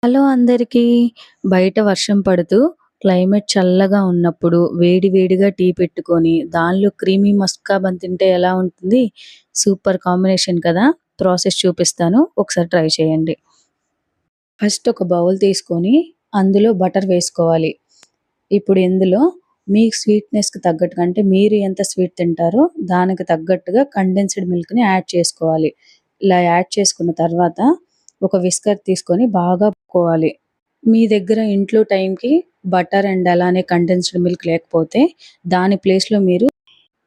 Hello అందరికీ. బయట వర్షం పడుతూ క్లైమేట్ చల్లగా ఉన్నప్పుడు వేడి వేడిగా టీ పెట్టుకొని దానిలో క్రీమీ మస్కాబన్ తింటే ఎలా ఉంటుంది? సూపర్ కాంబినేషన్ కదా! ప్రాసెస్ చూపిస్తాను. ఒకసారి ట్రై చేయండి. ఫస్ట్ ఒక బౌల్ తీసుకొని అందులో బటర్ వేసుకోవాలి. ఇప్పుడు ఇందులో మీ స్వీట్‌నెస్‌కి తగ్గట్టుగా అంటే మీరు ఎంత స్వీట్ తింటారో దానికి తగ్గట్టుగా కండెన్స్డ్ మిల్క్‌ని యాడ్ చేసుకోవాలి. ఇలా యాడ్ చేసుకున్న తర్వాత ఒక విస్కర్ తీసుకొని బాగా కలుపుకోవాలి. మీ దగ్గర ఇంట్లో టైంకి బటర్ అండ్ అలానే కండెన్స్డ్ మిల్క్ లేకపోతే దాని ప్లేస్‌లో మీరు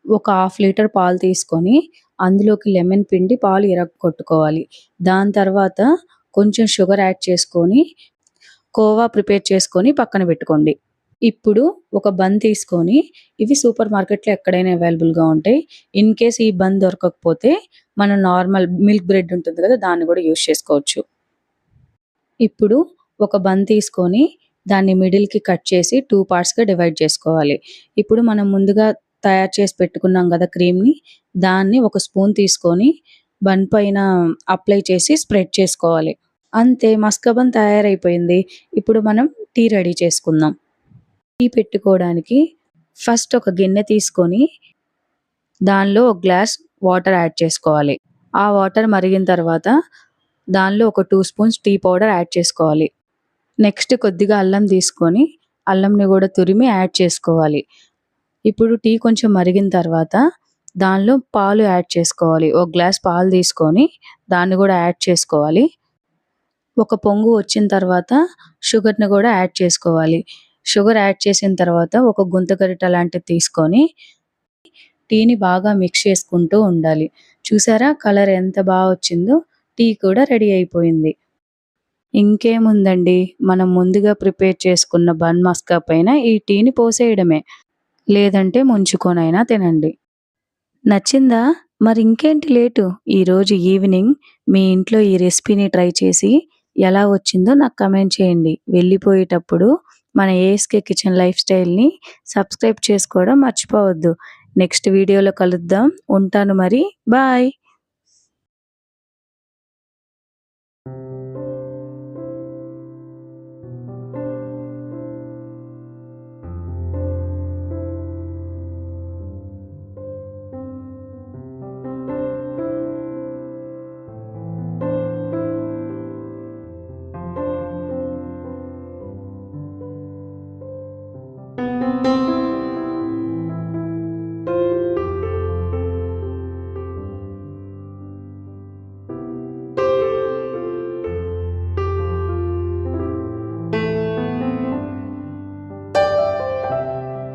ఒక హాఫ్ లీటర్ పాలు తీసుకొని అందులోకి లెమన్ పిండి పాలు ఇరగ్గొట్టుకోవాలి. దాని తర్వాత కొంచెం షుగర్ యాడ్ చేసుకొని కోవా ప్రిపేర్ చేసుకొని పక్కన పెట్టుకోండి. ఇప్పుడు ఒక బన్ తీసుకొని ఇవి సూపర్ మార్కెట్‌లో ఎక్కడైనా అవైలబుల్‌గా ఉంటాయి. ఇన్ కేస్ ఈ బన్ దొరకకపోతే మనం నార్మల్ మిల్క్ బ్రెడ్ ఉంటుంది కదా! దాన్ని కూడా యూజ్ చేసుకోవచ్చు. ఇప్పుడు ఒక బన్ తీసుకొని దాన్ని మిడిల్‌కి కట్ చేసి 2 పార్ట్స్‌గా డివైడ్ చేసుకోవాలి. ఇప్పుడు మనం ముందుగా తయారు చేసి పెట్టుకున్నాం గదా క్రీమ్‌ని, దాన్ని ఒక స్పూన్ తీసుకొని బన్ పైన అప్లై చేసి స్ప్రెడ్ చేసుకోవాలి. అంతే మస్కాబన్ తయారైపోయింది. ఇప్పుడు మనం టీ రెడీ చేసుకుందాం. టీ పెట్టుకోవడానికి ఫస్ట్ ఒక గిన్నె తీసుకొని దానిలో ఒక గ్లాస్ వాటర్ యాడ్ చేసుకోవాలి. ఆ వాటర్ మరిగిన తర్వాత దానిలో ఒక 2 స్పూన్స్ టీ పౌడర్ యాడ్ చేసుకోవాలి. నెక్స్ట్ కొద్దిగా అల్లం తీసుకొని అల్లంని కూడా తురిమి యాడ్ చేసుకోవాలి. ఇప్పుడు టీ కొంచెం మరిగిన తర్వాత దానిలో పాలు యాడ్ చేసుకోవాలి. ఒక గ్లాస్ పాలు తీసుకొని దాన్ని కూడా యాడ్ చేసుకోవాలి. ఒక పొంగు వచ్చిన తర్వాత షుగర్‌ని కూడా యాడ్ చేసుకోవాలి. షుగర్ యాడ్ చేసిన తర్వాత ఒక గుంత గరిటె లాంటిది తీసుకొని టీని బాగా మిక్స్ చేసుకుంటూ ఉండాలి. చూసారా కలర్ ఎంత వచ్చిందో? టీ కూడా రెడీ అయిపోయింది. ఇంకేముందండి, మనం ముందుగా ప్రిపేర్ చేసుకున్న బన్ మస్కా పైన ఈ టీని పోసేయడమే. లేదంటే ముంచుకొనైనా తినండి. నచ్చిందా? మరి ఇంకేంటి లేటు? ఈరోజు ఈవినింగ్ మీ ఇంట్లో ఈ రెసిపీని ట్రై చేసి ఎలా వచ్చిందో నాకు కామెంట్ చేయండి. వెళ్ళిపోయేటప్పుడు మన ఏఎస్‌కే కిచెన్ లైఫ్ స్టైల్‌ని సబ్స్క్రైబ్ చేసుకోవడం మర్చిపోవద్దు. నెక్స్ట్ వీడియోలో కలుద్దాం. ఉంటాను మరి. బాయ్.